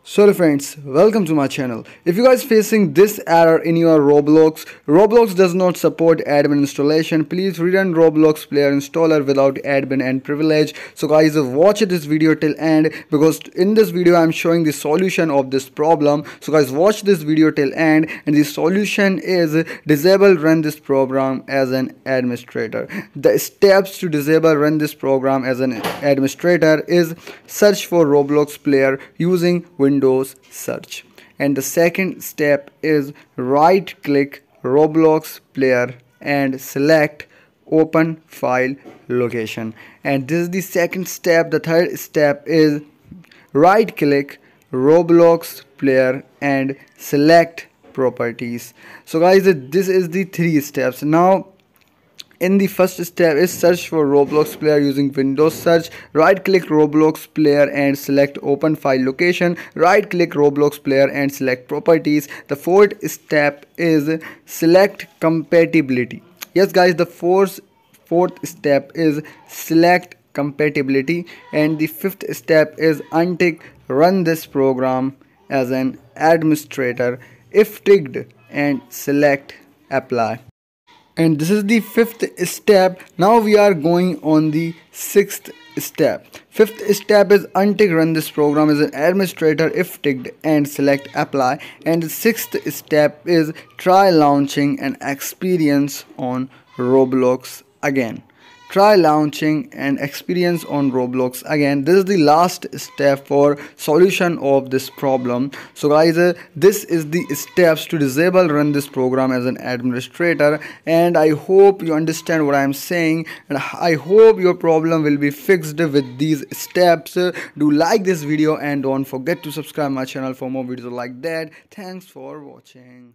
So hello friends, welcome to my channel. If you guys facing this error in your Roblox does not support admin installation. Please rerun Roblox player installer without admin and privilege. So guys, watch this video till end because in this video I'm showing the solution of this problem. So guys, watch this video till end, and the solution is disable run this program as an administrator. The steps to disable run this program as an administrator is search for Roblox player using Windows search, and the second step is right click Roblox player and select open file location, and this is the second step. The third step is right click Roblox player and select properties. So guys, this is the three steps. Now in the first step is search for Roblox player using Windows search. Right click Roblox player and select open file location. Right click Roblox player and select properties. The fourth step is select compatibility. Yes guys, the fourth step is select compatibility, and the fifth step is untick run this program as an administrator if ticked and select apply. And this is the fifth step. Now we are going on the sixth step. Fifth step is untick run this program as an administrator if ticked and select apply. And the sixth step is try launching an experience on Roblox again. Try launching an experience on Roblox again. This is the last step for solution of this problem. So guys, this is the steps to disable run this program as an administrator, and I hope you understand what I am saying, and I hope your problem will be fixed with these steps. Do like this video and don't forget to subscribe my channel for more videos like that. Thanks for watching.